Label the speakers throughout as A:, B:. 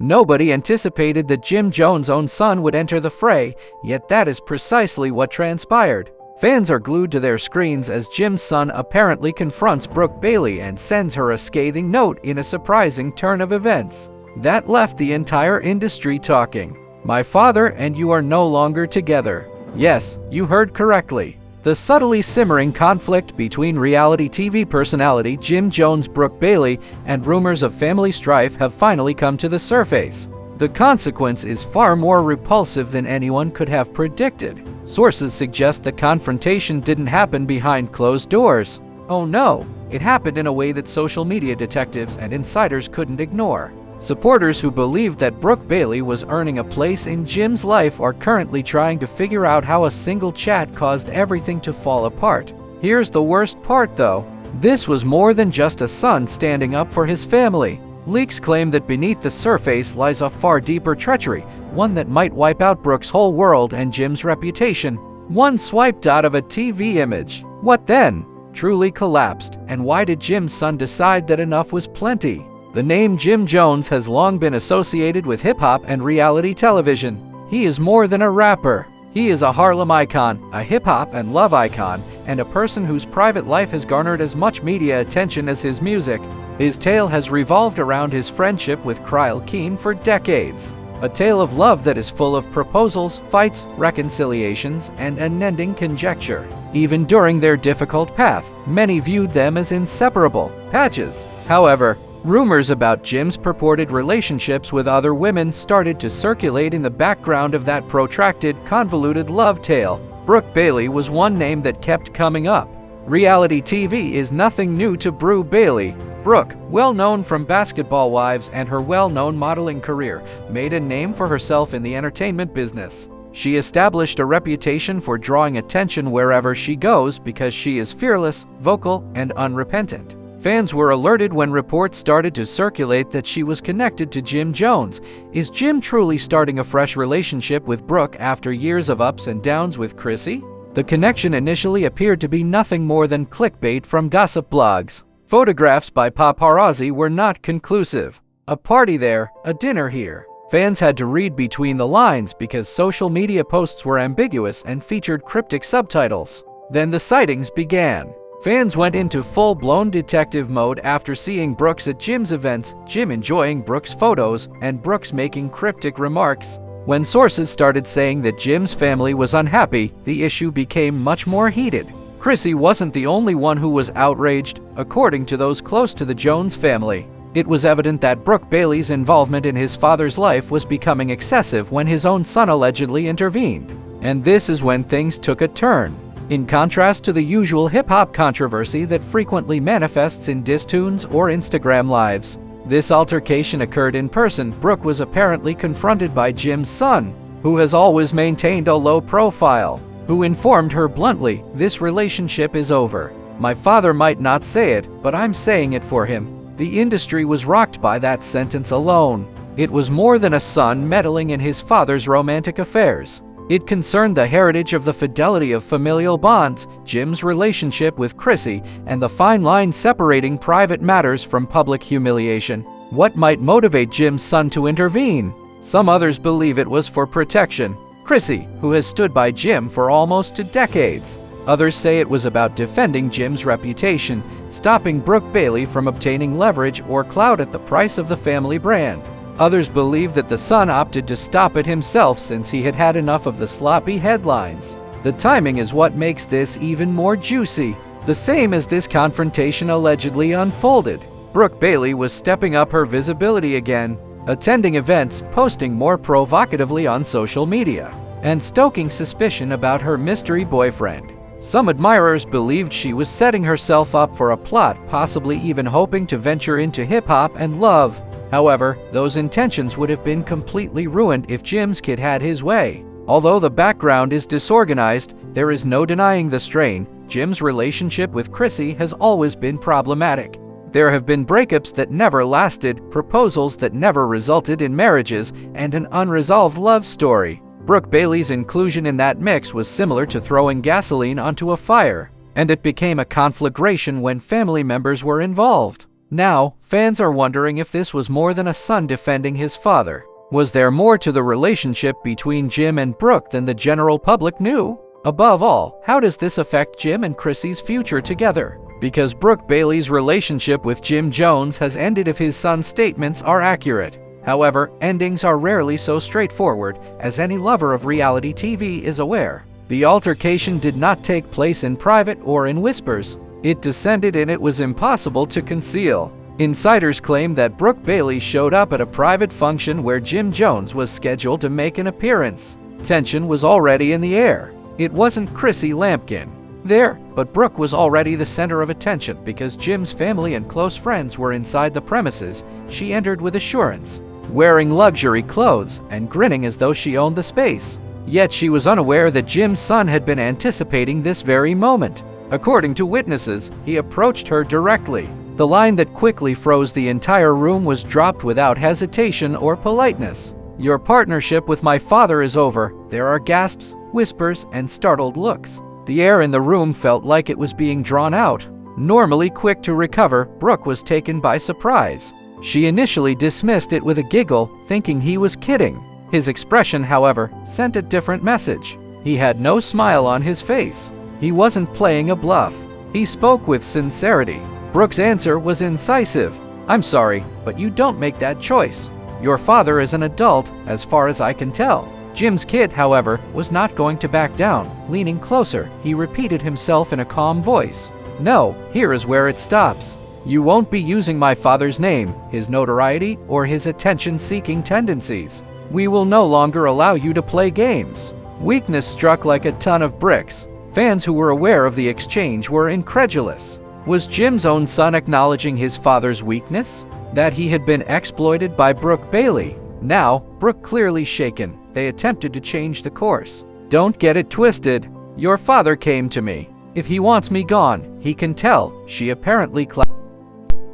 A: Nobody anticipated that Jim Jones' own son would enter the fray, yet that is precisely what transpired. Fans are glued to their screens as Jim's son apparently confronts Brook Bailey and sends her a scathing note in a surprising turn of events. That left the entire industry talking. "My father and you are no longer together." Yes, you heard correctly. The subtly simmering conflict between reality TV personality Jim Jones' Brook Bailey and rumors of family strife have finally come to the surface. The consequence is far more repulsive than anyone could have predicted. Sources suggest the confrontation didn't happen behind closed doors. Oh no, it happened in a way that social media detectives and insiders couldn't ignore. Supporters who believed that Brook Bailey was earning a place in Jim's life are currently trying to figure out how a single chat caused everything to fall apart. Here's the worst part though. This was more than just a son standing up for his family. Leaks claim that beneath the surface lies a far deeper treachery, one that might wipe out Brook's whole world and Jim's reputation. One swiped out of a TV image. What then? Truly collapsed, and why did Jim's son decide that enough was plenty? The name Jim Jones has long been associated with hip-hop and reality television. He is more than a rapper. He is a Harlem icon, a hip-hop and love icon, and a person whose private life has garnered as much media attention as his music. His tale has revolved around his friendship with Kyle Keane for decades. A tale of love that is full of proposals, fights, reconciliations, and unending conjecture. Even during their difficult path, many viewed them as inseparable patches. However, rumors about Jim's purported relationships with other women started to circulate in the background of that protracted, convoluted love tale. Brook Bailey was one name that kept coming up. Reality TV is nothing new to Brook Bailey. Brook, well known from Basketball Wives and her well-known modeling career, made a name for herself in the entertainment business. She established a reputation for drawing attention wherever she goes because she is fearless, vocal, and unrepentant. Fans were alerted when reports started to circulate that she was connected to Jim Jones. Is Jim truly starting a fresh relationship with Brook after years of ups and downs with Chrissy? The connection initially appeared to be nothing more than clickbait from gossip blogs. Photographs by paparazzi were not conclusive. A party there, a dinner here. Fans had to read between the lines because social media posts were ambiguous and featured cryptic subtitles. Then the sightings began. Fans went into full-blown detective mode after seeing Brooks at Jim's events, Jim enjoying Brooks' photos, and Brooks making cryptic remarks. When sources started saying that Jim's family was unhappy, the issue became much more heated. Chrissy wasn't the only one who was outraged, according to those close to the Jones family. It was evident that Brook Bailey's involvement in his father's life was becoming excessive when his own son allegedly intervened. And this is when things took a turn. In contrast to the usual hip-hop controversy that frequently manifests in diss tunes or Instagram lives, this altercation occurred in person. Brook was apparently confronted by Jim's son, who has always maintained a low profile, who informed her bluntly, "This relationship is over. My father might not say it, but I'm saying it for him." The industry was rocked by that sentence alone. It was more than a son meddling in his father's romantic affairs. It concerned the heritage of the fidelity of familial bonds, Jim's relationship with Chrissy, and the fine line separating private matters from public humiliation. What might motivate Jim's son to intervene? Some others believe it was for protection. Chrissy, who has stood by Jim for almost 2 decades. Others say it was about defending Jim's reputation, stopping Brook Bailey from obtaining leverage or clout at the price of the family brand. Others believe that the son opted to stop it himself since he had had enough of the sloppy headlines. The timing is what makes this even more juicy. The same as this confrontation allegedly unfolded, Brook Bailey was stepping up her visibility again, attending events, posting more provocatively on social media, and stoking suspicion about her mystery boyfriend. Some admirers believed she was setting herself up for a plot, possibly even hoping to venture into hip-hop and love. However, those intentions would have been completely ruined if Jim's kid had his way. Although the background is disorganized, there is no denying the strain. Jim's relationship with Chrissy has always been problematic. There have been breakups that never lasted, proposals that never resulted in marriages, and an unresolved love story. Brook Bailey's inclusion in that mix was similar to throwing gasoline onto a fire, and it became a conflagration when family members were involved. Now, fans are wondering if this was more than a son defending his father. Was there more to the relationship between Jim and Brook than the general public knew? Above all, how does this affect Jim and Chrissy's future together? Because Brook Bailey's relationship with Jim Jones has ended if his son's statements are accurate. However, endings are rarely so straightforward, as any lover of reality TV is aware. The altercation did not take place in private or in whispers. It descended and it was impossible to conceal. Insiders claim that Brook Bailey showed up at a private function where Jim Jones was scheduled to make an appearance. Tension was already in the air. It wasn't Chrissy Lampkin there, but Brook was already the center of attention because Jim's family and close friends were inside the premises. She entered with assurance, wearing luxury clothes and grinning as though she owned the space. Yet she was unaware that Jim's son had been anticipating this very moment. According to witnesses, he approached her directly. The line that quickly froze the entire room was dropped without hesitation or politeness. "Your partnership with my father is over." There are gasps, whispers, and startled looks. The air in the room felt like it was being drawn out. Normally quick to recover, Brook was taken by surprise. She initially dismissed it with a giggle, thinking he was kidding. His expression, however, sent a different message. He had no smile on his face. He wasn't playing a bluff. He spoke with sincerity. Brook's answer was incisive. "I'm sorry, but you don't make that choice. Your father is an adult, as far as I can tell." Jim's kid, however, was not going to back down. Leaning closer, he repeated himself in a calm voice. "No, here is where it stops. You won't be using my father's name, his notoriety, or his attention-seeking tendencies. We will no longer allow you to play games." Weakness struck like a ton of bricks. Fans who were aware of the exchange were incredulous. Was Jim's own son acknowledging his father's weakness? That he had been exploited by Brook Bailey? Now, Brook clearly shaken, they attempted to change the course. "Don't get it twisted. Your father came to me. If he wants me gone, he can tell," she apparently clapped.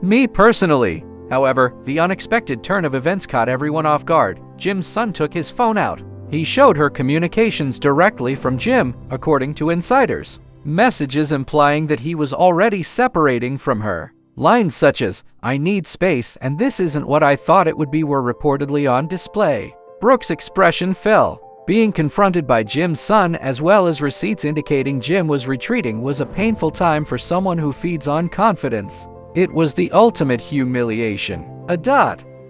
A: "Me personally." However, the unexpected turn of events caught everyone off guard. Jim's son took his phone out. He showed her communications directly from Jim, according to insiders. Messages implying that he was already separating from her. Lines such as, "I need space and this isn't what I thought it would be," were reportedly on display. Brook's expression fell. Being confronted by Jim's son, as well as receipts indicating Jim was retreating, was a painful time for someone who feeds on confidence. It was the ultimate humiliation.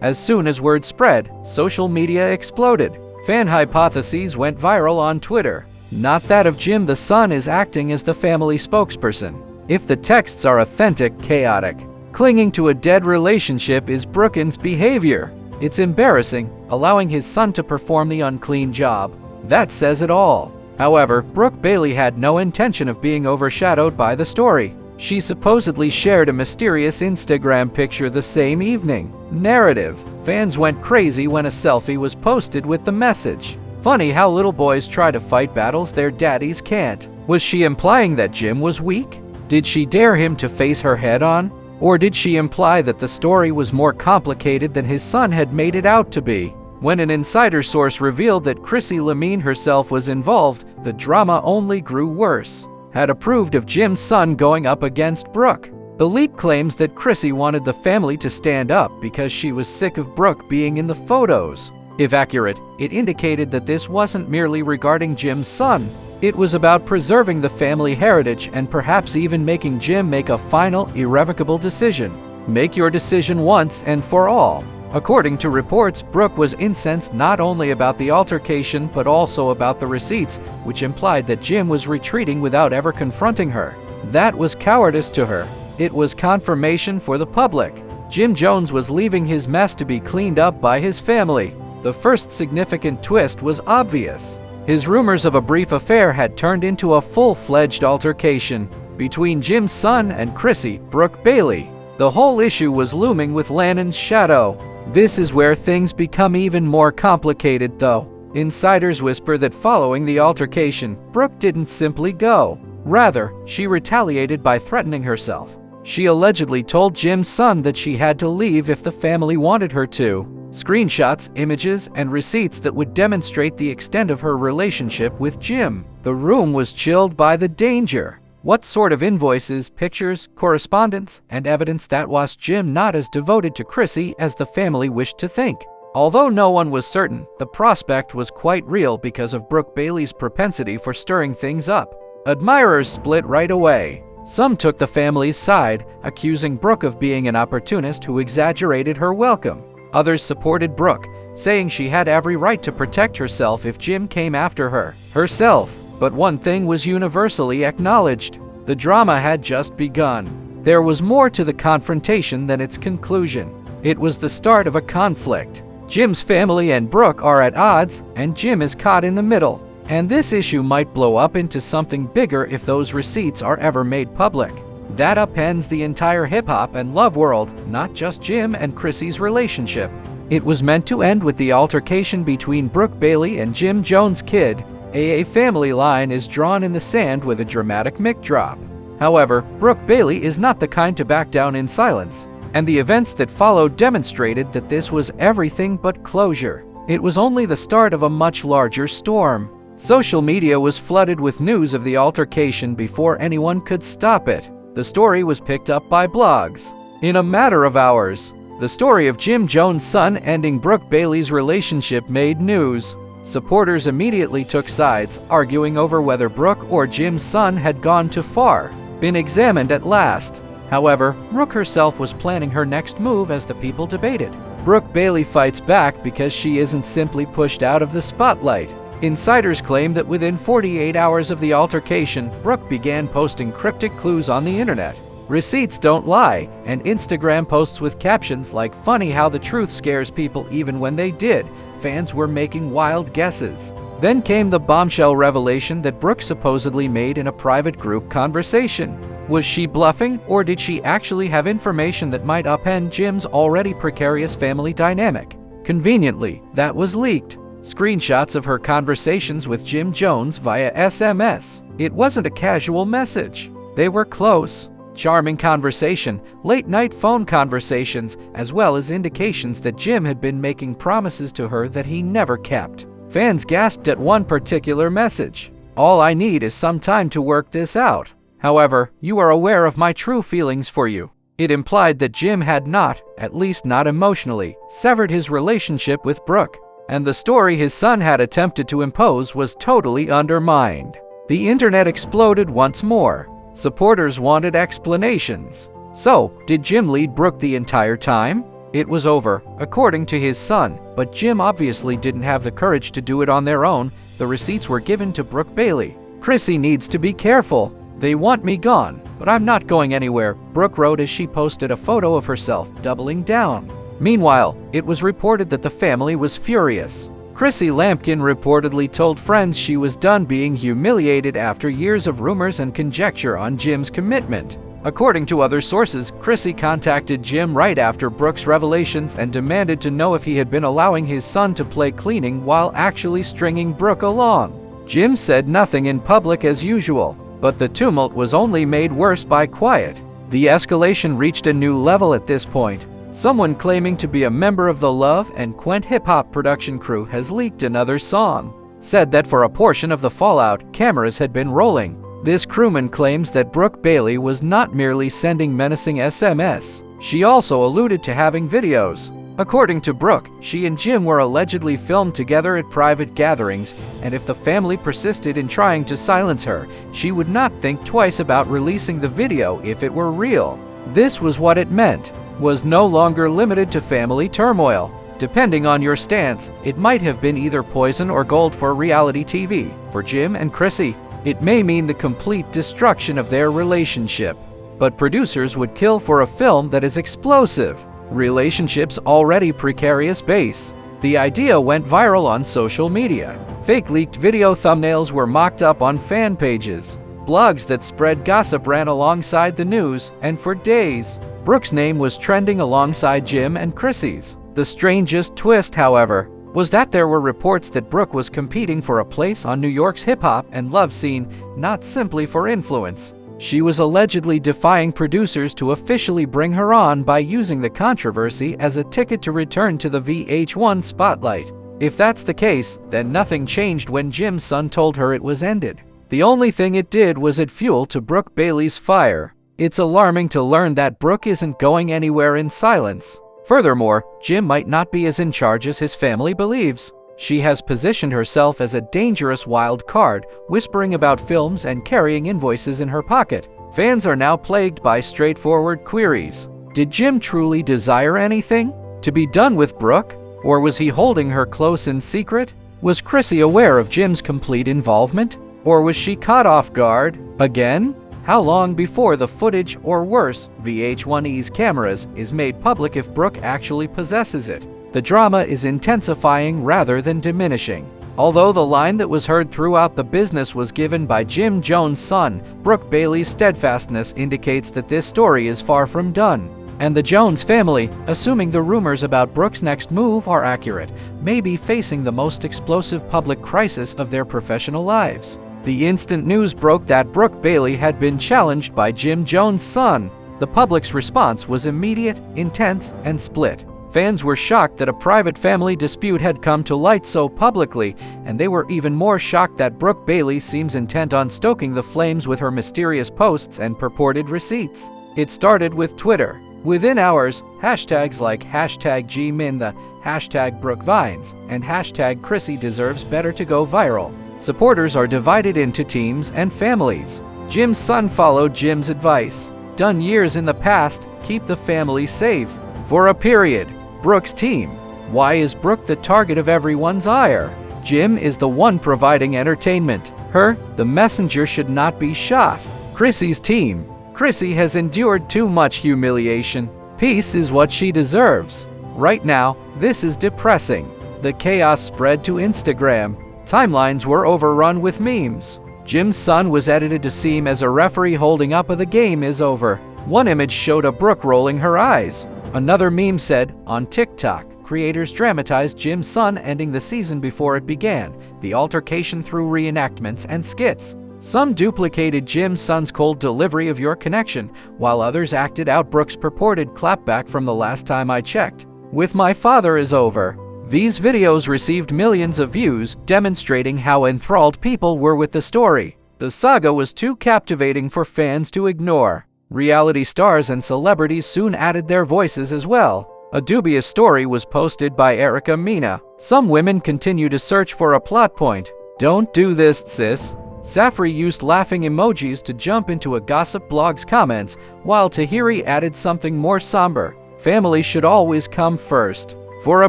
A: As soon as word spread, social media exploded. Fan hypotheses went viral on Twitter. Not that of Jim the son is acting as the family spokesperson. If the texts are authentic, chaotic. Clinging to a dead relationship is Brookin's behavior. It's embarrassing, allowing his son to perform the unclean job. That says it all. However, Brook Bailey had no intention of being overshadowed by the story. She supposedly shared a mysterious Instagram picture the same evening. Narrative. Fans went crazy when a selfie was posted with the message, "Funny how little boys try to fight battles their daddies can't." Was she implying that Jim was weak? Did she dare him to face her head on? Or did she imply that the story was more complicated than his son had made it out to be? When an insider source revealed that Chrissy Lamine herself was involved, the drama only grew worse. Had approved of Jim's son going up against Brook. The leak claims that Chrissy wanted the family to stand up because she was sick of Brook being in the photos. If accurate, it indicated that this wasn't merely regarding Jim's son. It was about preserving the family heritage and perhaps even making Jim make a final, irrevocable decision. Make your decision once and for all. According to reports, Brook was incensed not only about the altercation but also about the receipts, which implied that Jim was retreating without ever confronting her. That was cowardice to her. It was confirmation for the public. Jim Jones was leaving his mess to be cleaned up by his family. The first significant twist was obvious. His rumors of a brief affair had turned into a full-fledged altercation between Jim's son and Chrissy, Brook Bailey. The whole issue was looming with Lannon's shadow. This is where things become even more complicated, though. Insiders whisper that following the altercation, Brook didn't simply go. Rather, she retaliated by threatening herself. She allegedly told Jim's son that she had to leave if the family wanted her to. Screenshots, images, and receipts that would demonstrate the extent of her relationship with Jim. The room was chilled by the danger. What sort of invoices, pictures, correspondence, and evidence that was Jim not as devoted to Chrissy as the family wished to think? Although no one was certain, the prospect was quite real because of Brook Bailey's propensity for stirring things up. Admirers split right away. Some took the family's side, accusing Brook of being an opportunist who exaggerated her welcome. Others supported Brook, saying she had every right to protect herself if Jim came after her, herself. But one thing was universally acknowledged: the drama had just begun. There was more to the confrontation than its conclusion. It was the start of a conflict. Jim's family and Brook are at odds, and Jim is caught in the middle. And this issue might blow up into something bigger if those receipts are ever made public. That upends the entire hip-hop and love world, not just Jim and Chrissy's relationship. It was meant to end with the altercation between Brook Bailey and Jim Jones' kid. A family line is drawn in the sand with a dramatic mic drop. However, Brook Bailey is not the kind to back down in silence, and the events that followed demonstrated that this was everything but closure. It was only the start of a much larger storm. Social media was flooded with news of the altercation before anyone could stop it. The story was picked up by blogs. In a matter of hours, the story of Jim Jones' son ending Brook Bailey's relationship made news. Supporters immediately took sides, arguing over whether Brook or Jim's son had gone too far, been examined at last. However, Brook herself was planning her next move as the people debated. Brook Bailey fights back because she isn't simply pushed out of the spotlight. Insiders claim that within 48 hours of the altercation, Brook began posting cryptic clues on the internet. Receipts don't lie, and Instagram posts with captions like "Funny how the truth scares people even when they did." Fans were making wild guesses. Then came the bombshell revelation that Brook supposedly made in a private group conversation. Was she bluffing, or did she actually have information that might upend Jim's already precarious family dynamic? Conveniently, that was leaked. Screenshots of her conversations with Jim Jones via SMS. It wasn't a casual message. They were close, charming conversation, late-night phone conversations, as well as indications that Jim had been making promises to her that he never kept. Fans gasped at one particular message: "All I need is some time to work this out. However, you are aware of my true feelings for you." It implied that Jim had not, at least not emotionally, severed his relationship with Brook, and the story his son had attempted to impose was totally undermined. The internet exploded once more. Supporters wanted explanations. So, did Jim lead Brook the entire time? It was over, according to his son, but Jim obviously didn't have the courage to do it on their own. The receipts were given to Brook Bailey. "Chrissy needs to be careful. They want me gone, but I'm not going anywhere," Brook wrote as she posted a photo of herself, doubling down. Meanwhile, it was reported that the family was furious. Chrissy Lampkin reportedly told friends she was done being humiliated after years of rumors and conjecture on Jim's commitment. According to other sources, Chrissy contacted Jim right after Brook's revelations and demanded to know if he had been allowing his son to play cleaning while actually stringing Brook along. Jim said nothing in public as usual, but the tumult was only made worse by quiet. The escalation reached a new level at this point. Someone claiming to be a member of the Love and Quent hip-hop production crew has leaked another song. Said that for a portion of the fallout, cameras had been rolling. This crewman claims that Brook Bailey was not merely sending menacing SMS. She also alluded to having videos. According to Brook, she and Jim were allegedly filmed together at private gatherings, and if the family persisted in trying to silence her, she would not think twice about releasing the video if it were real. This was what it meant. Was no longer limited to family turmoil. Depending on your stance, it might have been either poison or gold for reality TV. For Jim and Chrissy, it may mean the complete destruction of their relationship. But producers would kill for a film that is explosive. Relationships already precarious base. The idea went viral on social media. Fake leaked video thumbnails were mocked up on fan pages. Blogs that spread gossip ran alongside the news, and for days, Brook's name was trending alongside Jim and Chrissy's. The strangest twist, however, was that there were reports that Brook was competing for a place on New York's hip-hop and love scene, not simply for influence. She was allegedly defying producers to officially bring her on by using the controversy as a ticket to return to the VH1 spotlight. If that's the case, then nothing changed when Jim's son told her it was ended. The only thing it did was add fuel to Brook Bailey's fire. It's alarming to learn that Brook isn't going anywhere in silence. Furthermore, Jim might not be as in charge as his family believes. She has positioned herself as a dangerous wild card, whispering about films and carrying invoices in her pocket. Fans are now plagued by straightforward queries. Did Jim truly desire anything? To be done with Brook? Or was he holding her close in secret? Was Chrissy aware of Jim's complete involvement? Or was she caught off guard? Again? How long before the footage, or worse, VH1's cameras, is made public if Brook actually possesses it? The drama is intensifying rather than diminishing. Although the line that was heard throughout the business was given by Jim Jones' son, Brook Bailey's steadfastness indicates that this story is far from done. And the Jones family, assuming the rumors about Brook's next move are accurate, may be facing the most explosive public crisis of their professional lives. The instant news broke that Brook Bailey had been challenged by Jim Jones' son. The public's response was immediate, intense, and split. Fans were shocked that a private family dispute had come to light so publicly, and they were even more shocked that Brook Bailey seems intent on stoking the flames with her mysterious posts and purported receipts. It started with Twitter. Within hours, hashtags like #GMin, #BrookVines, and #ChrissyDeservesBetter to go viral. Supporters are divided into teams and families. Jim's son followed Jim's advice. Done years in the past, keep the family safe. For a period. Brook's team. Why is Brook the target of everyone's ire? Jim is the one providing entertainment. Her, the messenger, should not be shot. Chrissy's team. Chrissy has endured too much humiliation. Peace is what she deserves. Right now, this is depressing. The chaos spread to Instagram. Timelines were overrun with memes. Jim's son was edited to seem as a referee holding up the game is over. One image showed a Brook rolling her eyes. Another meme said, on TikTok, creators dramatized Jim's son ending the season before it began, the altercation through reenactments and skits. Some duplicated Jim's son's cold delivery of "your connection," while others acted out Brook's purported clapback from "the last time I checked. With my father is over." These videos received millions of views, demonstrating how enthralled people were with the story. The saga was too captivating for fans to ignore. Reality stars and celebrities soon added their voices as well. A dubious story was posted by Erica Mina. Some women continue to search for a plot point. "Don't do this, sis." Safri used laughing emojis to jump into a gossip blog's comments, while Tahiri added something more somber. "Family should always come first." For a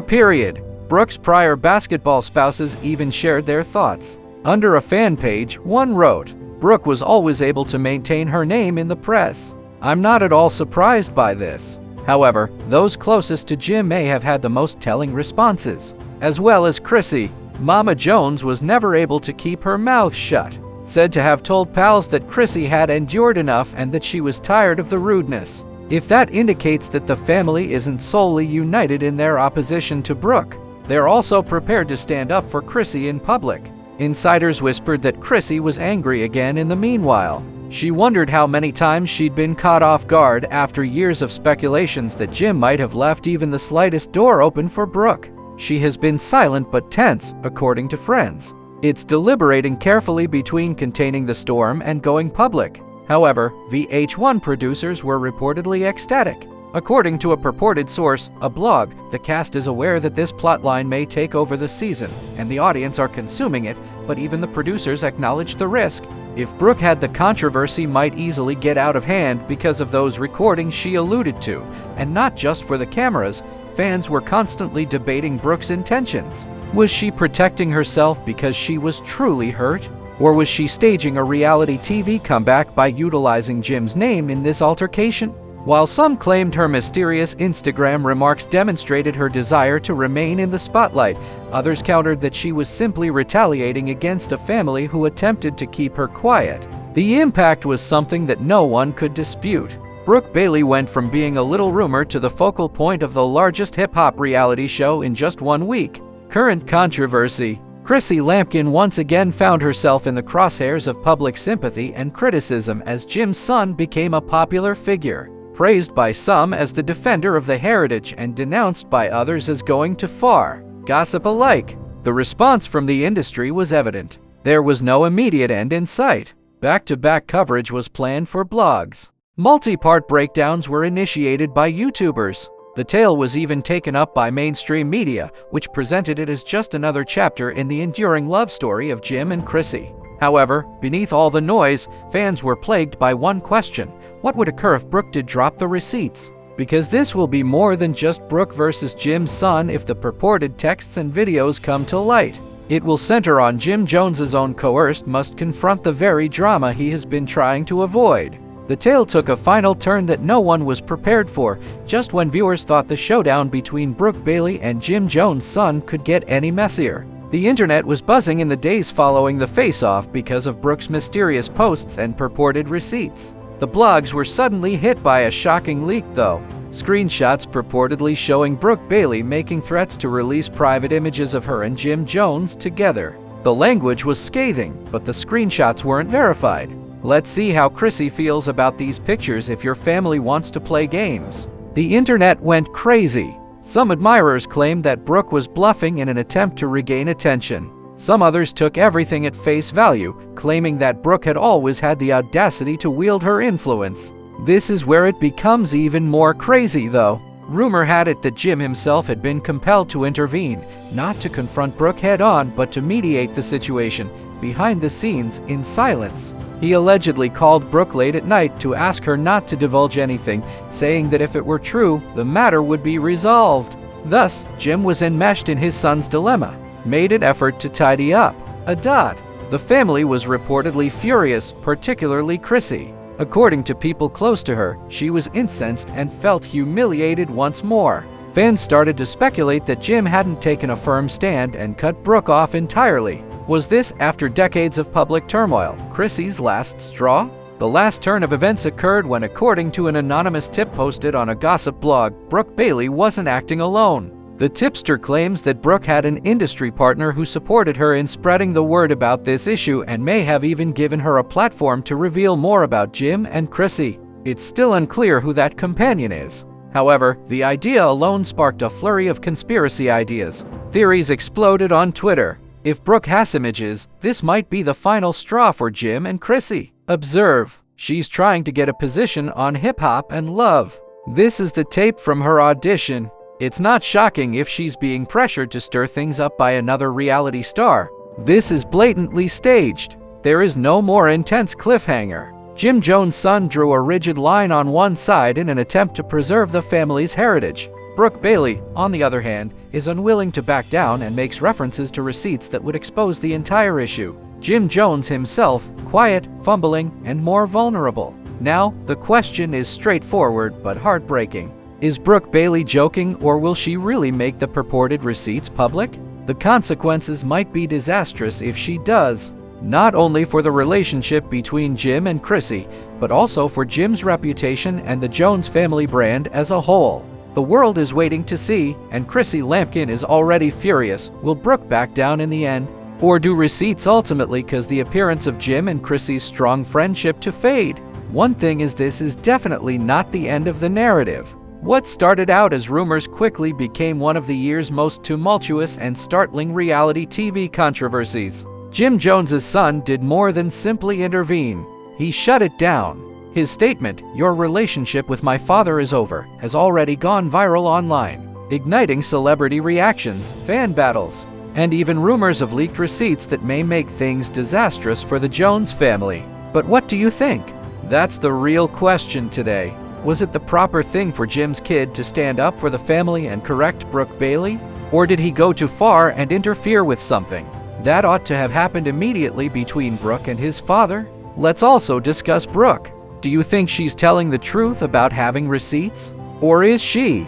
A: period. Brook's prior basketball spouses even shared their thoughts. Under a fan page, one wrote, "Brook was always able to maintain her name in the press. I'm not at all surprised by this." However, those closest to Jim may have had the most telling responses. As well as Chrissy, Mama Jones was never able to keep her mouth shut. Said to have told pals that Chrissy had endured enough and that she was tired of the rudeness. If that indicates that the family isn't solely united in their opposition to Brook, they're also prepared to stand up for Chrissy in public. Insiders whispered that Chrissy was angry again in the meanwhile. She wondered how many times she'd been caught off guard after years of speculations that Jim might have left even the slightest door open for Brook. She has been silent but tense, according to friends. It's deliberating carefully between containing the storm and going public. However, VH1 producers were reportedly ecstatic. According to a purported source, a blog, the cast is aware that this plotline may take over the season, and the audience are consuming it, but even the producers acknowledge the risk. If Brook had, the controversy might easily get out of hand because of those recordings she alluded to, and not just for the cameras. Fans were constantly debating Brook's intentions. Was she protecting herself because she was truly hurt? Or was she staging a reality TV comeback by utilizing Jim's name in this altercation? While some claimed her mysterious Instagram remarks demonstrated her desire to remain in the spotlight, others countered that she was simply retaliating against a family who attempted to keep her quiet. The impact was something that no one could dispute. Brook Bailey went from being a little rumor to the focal point of the largest hip-hop reality show in just 1 week. Current controversy. Chrissy Lampkin once again found herself in the crosshairs of public sympathy and criticism as Jim's son became a popular figure. Praised by some as the defender of the heritage and denounced by others as going too far. Gossip alike. The response from the industry was evident. There was no immediate end in sight. Back-to-back coverage was planned for blogs. Multi-part breakdowns were initiated by YouTubers. The tale was even taken up by mainstream media, which presented it as just another chapter in the enduring love story of Jim and Chrissy. However, beneath all the noise, fans were plagued by one question: what would occur if Brook did drop the receipts? Because this will be more than just Brook versus Jim's son if the purported texts and videos come to light. It will center on Jim Jones's own coerced must confront the very drama he has been trying to avoid. The tale took a final turn that no one was prepared for, just when viewers thought the showdown between Brook Bailey and Jim Jones' son could get any messier. The internet was buzzing in the days following the face-off because of Brook's mysterious posts and purported receipts. The blogs were suddenly hit by a shocking leak, though. Screenshots purportedly showing Brook Bailey making threats to release private images of her and Jim Jones together. The language was scathing, but the screenshots weren't verified. Let's see how Chrissy feels about these pictures if your family wants to play games. The internet went crazy. Some admirers claimed that Brook was bluffing in an attempt to regain attention. Some others took everything at face value, claiming that Brook had always had the audacity to wield her influence. This is where it becomes even more crazy, though. Rumor had it that Jim himself had been compelled to intervene, not to confront Brook head-on, but to mediate the situation, behind the scenes, in silence. He allegedly called Brook late at night to ask her not to divulge anything, saying that if it were true, the matter would be resolved. Thus, Jim was enmeshed in his son's dilemma, made an effort to tidy up. The family was reportedly furious, particularly Chrissy. According to people close to her, she was incensed and felt humiliated once more. Fans started to speculate that Jim hadn't taken a firm stand and cut Brook off entirely. Was this, after decades of public turmoil, Chrissy's last straw? The last turn of events occurred when, according to an anonymous tip posted on a gossip blog, Brook Bailey wasn't acting alone. The tipster claims that Brook had an industry partner who supported her in spreading the word about this issue and may have even given her a platform to reveal more about Jim and Chrissy. It's still unclear who that companion is. However, the idea alone sparked a flurry of conspiracy ideas. Theories exploded on Twitter. If Brook has images, this might be the final straw for Jim and Chrissy. Observe, she's trying to get a position on hip-hop and love. This is the tape from her audition. It's not shocking if she's being pressured to stir things up by another reality star. This is blatantly staged. There is no more intense cliffhanger. Jim Jones' son drew a rigid line on one side in an attempt to preserve the family's heritage. Brook Bailey, on the other hand, is unwilling to back down and makes references to receipts that would expose the entire issue. Jim Jones himself, quiet, fumbling, and more vulnerable. Now, the question is straightforward but heartbreaking. Is Brook Bailey joking, or will she really make the purported receipts public? The consequences might be disastrous if she does. Not only for the relationship between Jim and Chrissy, but also for Jim's reputation and the Jones family brand as a whole. The world is waiting to see, and Chrissy Lampkin is already furious. Will Brook back down in the end? Or do receipts ultimately cause the appearance of Jim and Chrissy's strong friendship to fade? One thing is, this is definitely not the end of the narrative. What started out as rumors quickly became one of the year's most tumultuous and startling reality TV controversies. Jim Jones's son did more than simply intervene. He shut it down. His statement, "Your relationship with my father is over," has already gone viral online, igniting celebrity reactions, fan battles, and even rumors of leaked receipts that may make things disastrous for the Jones family. But what do you think? That's the real question today. Was it the proper thing for Jim's kid to stand up for the family and correct Brook Bailey? Or did he go too far and interfere with something that ought to have happened immediately between Brook and his father? Let's also discuss Brook. Do you think she's telling the truth about having receipts? Or is she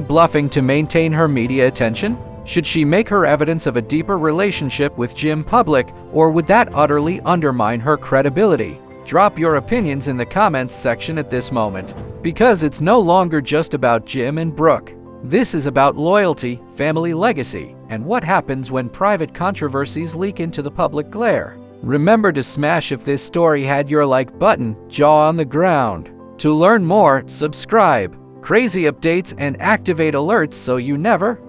A: bluffing to maintain her media attention? Should she make her evidence of a deeper relationship with Jim public, or would that utterly undermine her credibility? Drop your opinions in the comments section at this moment, because it's no longer just about Jim and Brook. This is about loyalty, family legacy, and what happens when private controversies leak into the public glare. Remember to smash if this story had your like button, jaw on the ground. To learn more, subscribe, crazy updates, and activate alerts so you never